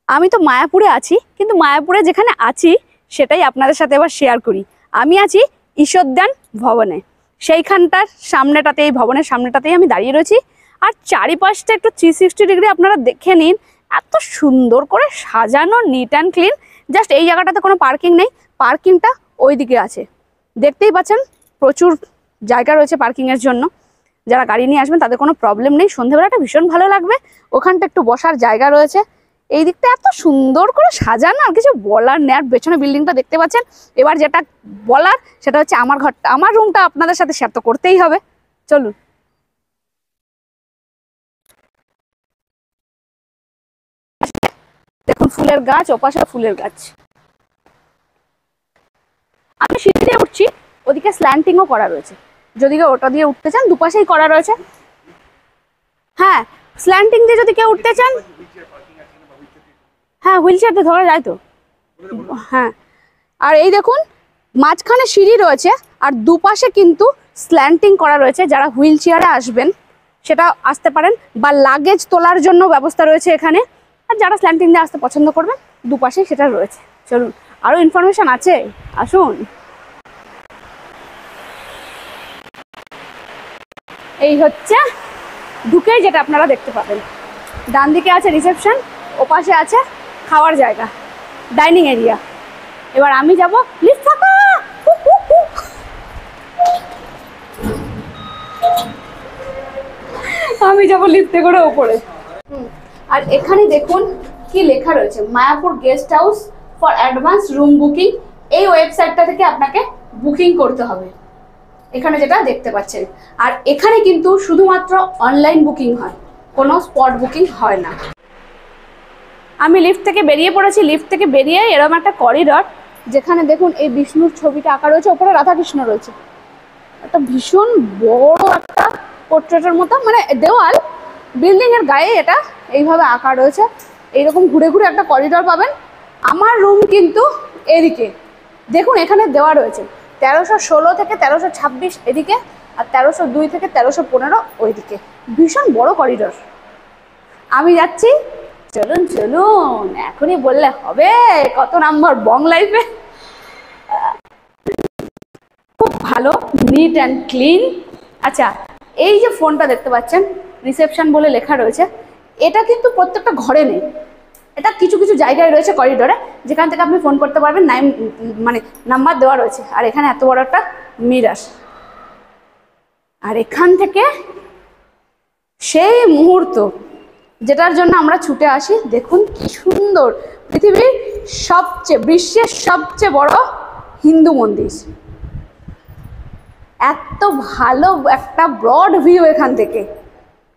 আমি তো মায়াপুরে আছি, কিন্তু মায়াপুরে যেখানে আছি সেটাই আপনাদের সাথে এবার শেয়ার করি। আমি আছি ঈশ্বরদান ভবনে, সেইখানটার সামনেটাতে, এই ভবনের সামনেটাতেই আমি দাঁড়িয়ে রয়েছি। আর চারিপাশটা একটু 360 ডিগ্রি আপনারা দেখে নিন, এত সুন্দর করে সাজানো, নিট অ্যান্ড ক্লিন। জাস্ট এই জায়গাটাতে কোনো পার্কিং নেই, পার্কিংটা ওই দিকে আছে, দেখতেই পাচ্ছেন প্রচুর জায়গা রয়েছে পার্কিংয়ের জন্য। যারা গাড়ি নিয়ে আসবেন তাদের কোনো প্রবলেম নেই। সন্ধ্যেবেলাটা ভীষণ ভালো লাগবে, ওখানটা একটু বসার জায়গা রয়েছে। এই দিকটা এত সুন্দর করে সাজানো, আর কিছু বলার নেই। আর পেছনে বিল্ডিংটা দেখতে পাচ্ছেন। এবার যেটা বলার সেটা হচ্ছে আমার ঘরটা, আমার রুমটা আপনাদের সাথে শেয়ার তো করতেই হবে। চলুন। দেখুন ফুলের গাছ, ওপাশে ফুলের গাছ। আমি সিঁড়ি দিয়ে উঠছি, ওদিকে স্ল্যান্টিংও করা রয়েছে, যদি ওটা দিয়ে উঠতে চান দুপাশেই করা রয়েছে। হ্যাঁ, স্ল্যান্টিং দিয়ে যদি কেউ উঠতে চান, হ্যাঁ হুইল চেয়ার দিয়ে ধরা যায় তো। হ্যাঁ, আর এই দেখুন মাঝখানে সিঁড়ি রয়েছে, আর দুপাশে কিন্তু স্ল্যান্টিং করা রয়েছে। যারা হুইল চেয়ারে আসবেন সেটা আসতে পারেন, বা লাগেজ তোলার জন্য ব্যবস্থা রয়েছে এখানে। আর যারা স্ল্যান্টিং দিয়ে আসতে পছন্দ করবেন দুপাশেই সেটা রয়েছে। চলুন, আরও ইনফরমেশন আছে, আসুন। এই হচ্ছে ঢুকেই যেটা আপনারা দেখতে পাবেন, ডান দিকে আছে রিসেপশন, ওপাশে আছে খাওয়ার জায়গা, ডাইনিং এরিয়া। এবার আমি যাব লিফট থাকা, আমি যাব লিফটে করে ওপরে। আর এখানে দেখুন কি লেখা রয়েছে, Mayapur guest house for advance room booking. এই ওয়েবসাইটটা থেকে আপনাকে বুকিং করতে হবে, এখানে যেটা দেখতে পাচ্ছেন। আর এখানে কিন্তু শুধুমাত্র অনলাইন বুকিং হয়, কোনো স্পট বুকিং হয় না। আমি লিফট থেকে বেরিয়ে পড়েছি, লিফট থেকে বেরিয়ে এরকম একটা করিডর, যেখানে দেখুন এই বিষ্ণুর ছবিটা আঁকা রয়েছে, ওপরে রাধাকৃষ্ণ রয়েছে, একটা ভীষণ বড় একটা পোর্ট্রেটের মতো, মানে দেওয়াল, বিল্ডিং এর গায়ে এটা এইভাবে আঁকা রয়েছে। এইরকম ঘুরে ঘুরে একটা করিডর পাবেন। আমার রুম কিন্তু এদিকে দেখুন, এখানে দেওয়া রয়েছে 1316 থেকে 1326 এদিকে, আর 1302 থেকে 1315 ওইদিকে। ভীষণ বড় করিডর। আমি যাচ্ছি, চলুন চলুন, এখনই বললে হবে কত নাম্বার বং লাইফে। খুব ভালো, নিট অ্যান্ড ক্লিন। আচ্ছা, এই যে ফোনটা দেখতে পাচ্ছেন, রিসেপশন বলে লেখা রয়েছে, এটা কিন্তু প্রত্যেকটা ঘরে নেই, এটা কিছু কিছু জায়গায় রয়েছে করিডোরে, যেখান থেকে আপনি ফোন করতে পারবেন, মানে নাম্বার দেওয়া রয়েছে। আর এখানে এত বড় একটা মিরার, আর এখান থেকে সেই মুহূর্ত যেটার জন্য আমরা ছুটে আসি, দেখুন কি সুন্দর, পৃথিবীর বিশ্বের সবচেয়ে বড় হিন্দু মন্দির। এত ভালো একটা ব্রড ভিউ এখান থেকে,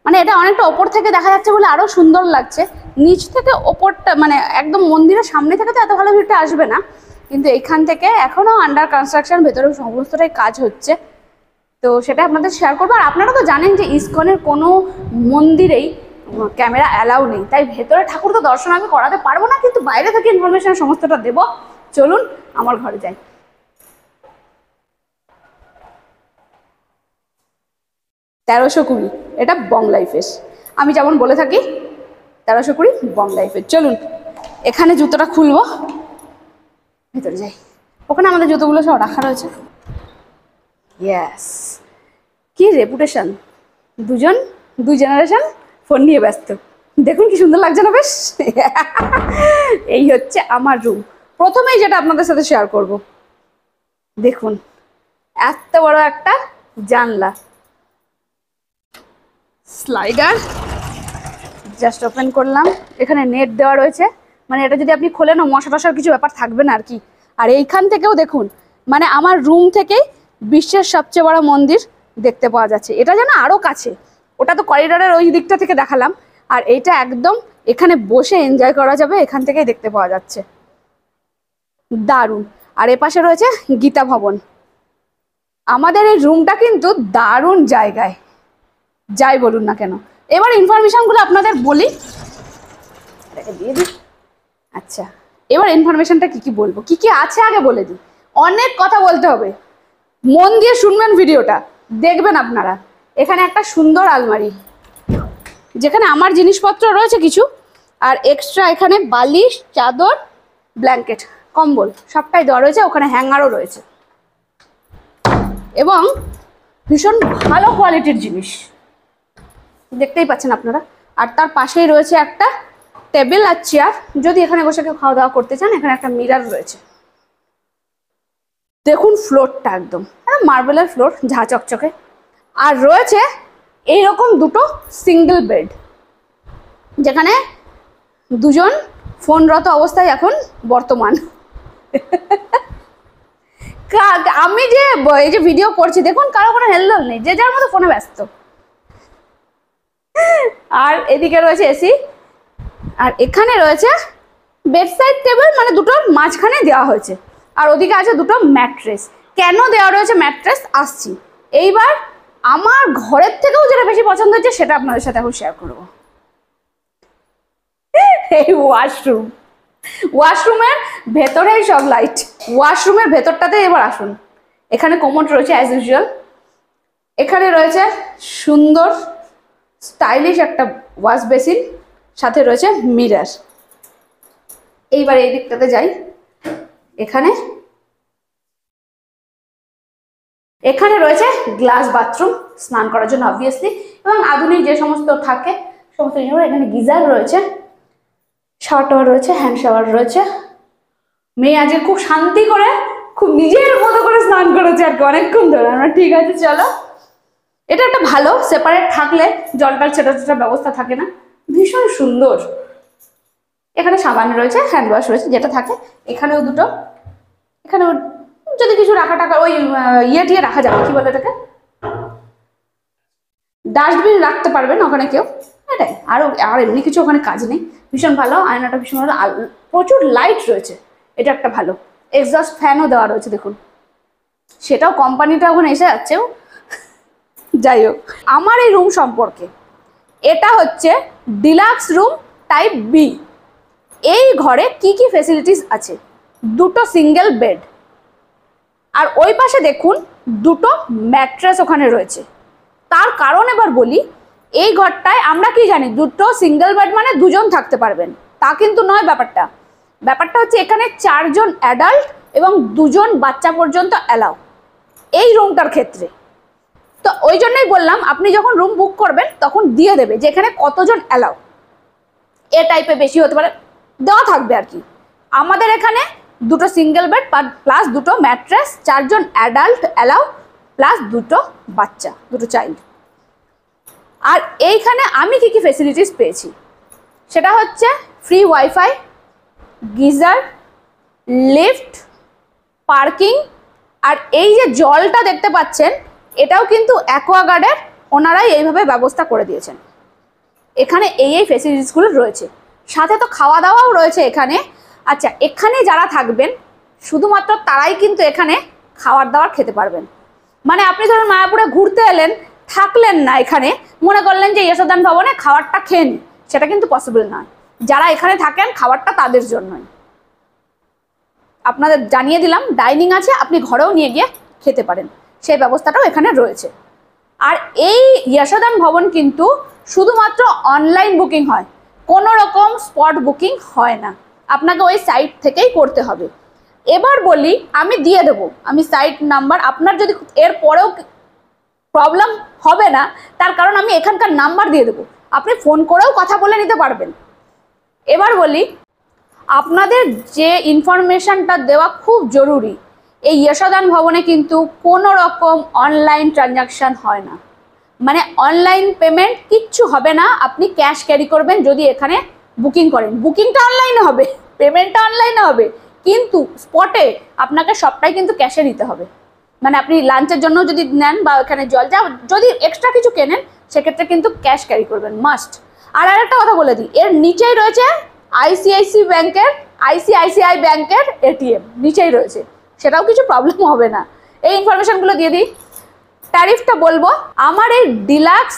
মানে এটা অনেকটা ওপর থেকে দেখা যাচ্ছে বলে আরো সুন্দর লাগছে। নিচ থেকে ওপরটা, মানে একদম মন্দিরের সামনে থেকে তো এত ভালো ভিউটা আসবে না, কিন্তু এখান থেকে এখনো আন্ডার কনস্ট্রাকশন, ভেতরে সমস্তটাই কাজ হচ্ছে, তো সেটা আপনাদের শেয়ার করবো। আর আপনারা তো জানেন যে ইসকনের কোনো মন্দিরেই ক্যামেরা অ্যালাউ নেই, তাই ভেতরে ঠাকুর তো দর্শন আমি করাতে পারবো না, কিন্তু বাইরে থেকে ইনফরমেশন সমস্তটা দেবো। চলুন আমার ঘরে যাই। 1320, এটা বং লাইফের, আমি যেমন বলে থাকি 1320 বং লাইফের। চলুন এখানে জুতোটা খুলবো, ভেতরে যাই। ওখানে আমাদের জুতোগুলো সব রাখা রয়েছে। ইয়েস, কি রেপুটেশন, দুই জেনারেশন ফোন নিয়ে ব্যস্ত। দেখুন কি সুন্দর লাগছে না বেশ। এই হচ্ছে আমার রুম। প্রথমেই যেটা আপনাদের সাথে শেয়ার করব, দেখুন এত বড় একটা জানলা, স্লাইডার, জাস্ট ওপেন করলাম, এখানে নেট দেওয়া রয়েছে, মানে এটা যদি আপনি খোলেন মশা টশার কিছু ব্যাপার থাকবে না আর কি। আর এইখান থেকেও দেখুন, মানে আমার রুম থেকেই বিশ্বের সবচেয়ে বড় মন্দির দেখতে পাওয়া যাচ্ছে। এটা যেন আরও কাছে, ওটা তো করিডোরের ওই দিকটা থেকে দেখালাম, আর এইটা একদম এখানে বসে এনজয় করা যাবে, এখান থেকেই দেখতে পাওয়া যাচ্ছে, দারুণ। আর এপাশে রয়েছে গীতা ভবন। আমাদের এই রুমটা কিন্তু দারুণ জায়গায়, যাই বলুন না কেন। এবার ইনফরমেশনগুলো আপনাদের বলি, দিয়ে দিই। আচ্ছা, এবার ইনফরমেশনটা কি কি বলবো, কি কি আছে আগে বলে দিই। অনেক কথা বলতে হবে, মন দিয়ে শুনবেন ভিডিওটা, দেখবেন আপনারা। এখানে একটা সুন্দর আলমারি, যেখানে আমার জিনিসপত্র রয়েছে কিছু, আর এক্সট্রা এখানে বালিশ, চাদর, ব্ল্যাঙ্কেট, কম্বল সবটাই দেওয়া রয়েছে, ওখানে হ্যাঙ্গারও রয়েছে এবং ভীষণ ভালো কোয়ালিটির জিনিস দেখতেই পাচ্ছেন আপনারা। আর তার পাশেই রয়েছে একটা টেবিল আর চেয়ার, যদি এখানে বসে কেউ খাওয়া দাওয়া করতে চান। এখানে একটা মিরর রয়েছে। দেখুন ফ্লোরটা একদম মার্বেলের ফ্লোর, ঝা চকচকে। আর রয়েছে এইরকম দুটো সিঙ্গেল বেড, যেখানে দুজন ফোনরত অবস্থায় এখন বর্তমান। আমি যে এই যে ভিডিও করছি দেখুন কারো কোনো হেলদোল নেই, যে যার মতো ফোনে ব্যস্ত। আর এদিকে রয়েছে এসি, আর এখানে রয়েছে বেডসাইড টেবিল, মানে দুটোর মাঝখানে দেওয়া হয়েছে। আর ওদিকে আছে দুটো ম্যাট্রেস। কেন দেওয়া রয়েছে ম্যাট্রেস আসছি। এইবার আমার ঘরের থেকেও যেটা বেশি পছন্দ হচ্ছে সেটা আপনাদের সাথে এখন শেয়ার করবো। এই ওয়াশরুমের ভেতরেই সব লাইট। ওয়াশরুমের ভেতরটাতে এবার আসুন। এখানে কমোড রয়েছে অ্যাজ ইউজুয়াল। এখানে রয়েছে সুন্দর স্টাইলিশ একটা ওয়াশ বেসিন, সাথে রয়েছে মিরর। এইবার এই দিকটাতে যাই। এখানে রয়েছে গ্লাস বাথরুম, স্নান করার জন্য অবভিয়াসলি, এবং আধুনিক যে সমস্ত থাকে সমস্ত জিনিস। এখানে গিজার রয়েছে, শাওয়ার টাওয়ার রয়েছে, হ্যান্ড শাওয়ার রয়েছে। মেয়ে আজকে খুব শান্তি করে খুব নিজের মতো করে স্নান করেছে আর কি অনেকক্ষণ ধরে। আমরা ঠিক আছে চলো, এটা একটা ভালো, সেপারেট থাকলে জলটার ছেটা ব্যবস্থা থাকে না, ভীষণ সুন্দর। এখানে সাবান রয়েছে, হ্যান্ড ওয়াশ রয়েছে যেটা থাকে। এখানেও দুটো, এখানেও যদি কিছু রাখা টাকা ওই টিয়ে রাখা যাবে, কি বলে এটাকে, ডাস্টবিন রাখতে পারবেন ওখানে কেউ, এটাই। আর এমনি কিছু ওখানে কাজ নেই। ভীষণ ভালো, আয়নাটা ভীষণ ভালো, প্রচুর লাইট রয়েছে, এটা একটা ভালো। এক্সস্ট ফ্যানও দেওয়া রয়েছে দেখুন, সেটাও কোম্পানিটা ওখানে এসে যাচ্ছে। যাই হোক, আমার এই রুম সম্পর্কে, এটা হচ্ছে ডিলাক্স রুম টাইপ বি। এই ঘরে কি কি ফেসিলিটিস আছে, দুটো সিঙ্গেল বেড, আর ওই পাশে দেখুন দুটো ম্যাট্রেস ওখানে রয়েছে। তার কারণ এবার বলি, এই ঘরটায় আমরা কি জানি দুটো সিঙ্গেল বেড মানে দুজন থাকতে পারবেন, তা কিন্তু নয়। ব্যাপারটা হচ্ছে এখানে 4 জন অ্যাডাল্ট এবং 2 জন বাচ্চা পর্যন্ত অ্যালাউ এই রুমটার ক্ষেত্রে। তো ওই জন্যই বললাম, আপনি যখন রুম বুক করবেন তখন দিয়ে দেবে যে এখানে কতজন অ্যালাউ, এ টাইপে বেশি হতে পারে, দেওয়া থাকবে আর কি। আমাদের এখানে দুটো সিঙ্গেল বেড প্লাস দুটো ম্যাট্রেস, 4 জন অ্যাডাল্ট অ্যালাউ প্লাস দুটো বাচ্চা, দুটো চাইল্ড। আর এইখানে আমি কি কি ফেসিলিটিস পেয়েছি সেটা হচ্ছে free wifi, geyser, lift, parking. আর এই যে জলটা দেখতে পাচ্ছেন এটাও কিন্তু অ্যাকোয়াগার্ডের ওনারাই এইভাবে ব্যবস্থা করে দিয়েছেন। এখানে এই ফেসিলিটিসগুলো রয়েছে, সাথে তো খাওয়া দাওয়াও রয়েছে এখানে। আচ্ছা, এখানে যারা থাকবেন শুধুমাত্র তারাই কিন্তু এখানে খাবার দাবার খেতে পারবেন। মানে আপনি ধরুন মায়াপুরে ঘুরতে এলেন, থাকলেন না এখানে, মনে করলেন যে যশোদান ভবনে খাবারটা খেয়ে নিন, সেটা কিন্তু পসিবল নয়। যারা এখানে থাকেন খাবারটা তাদের জন্যই। আপনাদের জানিয়ে দিলাম ডাইনিং আছে, আপনি ঘরেও নিয়ে গিয়ে খেতে পারেন, সেই ব্যবস্থাটাও এখানে রয়েছে। আর এই যশোদান ভবন কিন্তু শুধুমাত্র অনলাইন বুকিং হয়, কোনো রকম স্পট বুকিং হয় না, আপনাকে ওই সাইট থেকেই করতে হবে। এবার বলি, আমি দিয়ে দেবো আমি সাইট নাম্বার, আপনার যদি এর পরেও প্রবলেম হবে না, তার কারণ আমি এখানকার নাম্বার দিয়ে দেবো, আপনি ফোন করেও কথা বলে নিতে পারবেন। এবার বলি, আপনাদের যে ইনফরমেশনটা দেওয়া খুব জরুরি, এই যশোদান ভবনে কিন্তু কোনো রকম অনলাইন ট্রানজাকশান হয় না, মানে অনলাইন পেমেন্ট কিচ্ছু হবে না। আপনি ক্যাশ ক্যারি করবেন যদি এখানে বুকিং করেন, বুকিংটা অনলাইনে হবে, পেমেন্টটা অনলাইনে হবে, কিন্তু স্পটে আপনাকে সবটাই কিন্তু ক্যাশে নিতে হবে। মানে আপনি লাঞ্চের জন্য যদি নেন বা ওখানে জল যা যদি এক্সট্রা কিছু কেনেন, সেক্ষেত্রে কিন্তু ক্যাশ ক্যারি করবেন মাস্ট। আর আরেকটা কথা বলে দিই, এর নিচেই রয়েছে আইসিআইসিআই ব্যাংকের এটিএম, নিচেই রয়েছে, সেটাও কিছু প্রবলেম হবে না। এই ইনফরমেশনগুলো দিয়ে দিই। ট্যারিফটা বলবো, আমার এই ডিলাক্স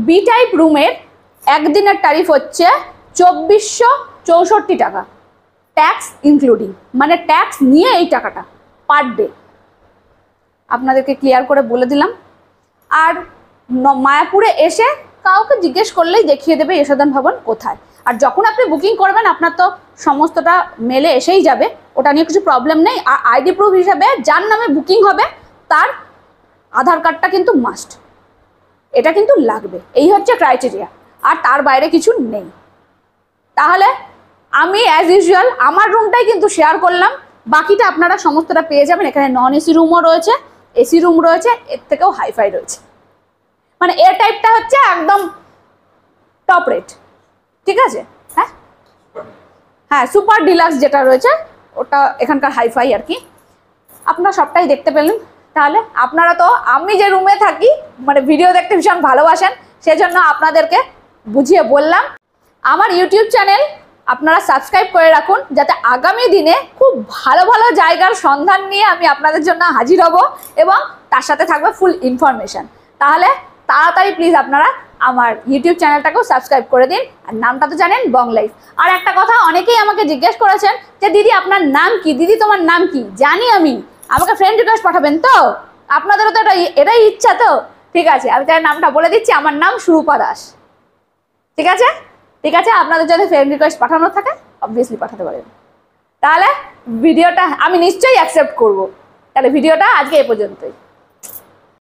বি টাইপ রুমের একদিনের ট্যারিফ হচ্ছে 2464 টাকা, ট্যাক্স ইনক্লুডিং, মানে ট্যাক্স নিয়ে এই টাকাটা পার ডে। আপনাদেরকে ক্লিয়ার করে বলে দিলাম। আর মায়াপুরে এসে কাউকে জিজ্ঞেস করলেই দেখিয়ে দেবে যশোদান ভবন কোথায়। আর যখন আপনি বুকিং করবেন আপনার তো সমস্তটা মেলে এসেই যাবে, ওটা নিয়ে কিছু প্রবলেম নেই। আর আইডি প্রুফ হিসাবে যার নামে বুকিং হবে তার আধার কার্ডটা কিন্তু মাস্ট, এটা কিন্তু লাগবে। এই হচ্ছে ক্রাইটেরিয়া, আর তার বাইরে কিছু নেই। তাহলে আমি অ্যাজ ইউজুয়াল আমার রুমটাই কিন্তু শেয়ার করলাম, বাকিটা আপনারা সমস্তটা পেয়ে যাবেন। এখানে নন এসি রুমও রয়েছে, এসি রুম রয়েছে, এর থেকেও হাইফাই রয়েছে। মানে এর টাইপটা হচ্ছে একদম টপ রেট, ঠিক আছে? হ্যাঁ হ্যাঁ, সুপার ডিলাক্স যেটা রয়েছে ওটা এখানকার হাইফাই আর কি। আপনারা সবটাই দেখতে পেলেন। তাহলে আপনারা তো, আমি যে রুমে থাকি মানে ভিডিও দেখতে ভীষণ ভালোবাসেন, সেজন্য আপনাদেরকে বুঝিয়ে বললাম। আমার ইউটিউব চ্যানেল আপনারা সাবস্ক্রাইব করে রাখুন, যাতে আগামী দিনে খুব ভালো ভালো জায়গার সন্ধান নিয়ে আমি আপনাদের জন্য হাজির হব এবং তার সাথে থাকবে ফুল ইনফরমেশন। তাহলে তাড়াতাড়ি প্লিজ আপনারা আমার ইউটিউব চ্যানেলটাকেও সাবস্ক্রাইব করে দিন। আর নামটা তো জানেন, বং লাইফ। আর একটা কথা, অনেকেই আমাকে জিজ্ঞেস করেছেন যে দিদি আপনার নাম কি, দিদি তোমার নাম কি? জানি আমি, আমাকে ফ্রেন্ড রিকোয়েস্ট পাঠাবেন তো? আপনাদেরও তো এটাই ইচ্ছা তো? ঠিক আছে, আমি তার নামটা বলে দিচ্ছি, আমার নাম সুরূপা দাস। ঠিক আছে? ঠিক আছে, আপনাদের যদি ফ্রেন্ড রিকোয়েস্ট পাঠানোর থাকে অবভিয়াসলি পাঠাতে পারেন। তাহলে ভিডিওটা আমি নিশ্চয়ই অ্যাকসেপ্ট করব। তাহলে ভিডিওটা আজকে এ পর্যন্তই।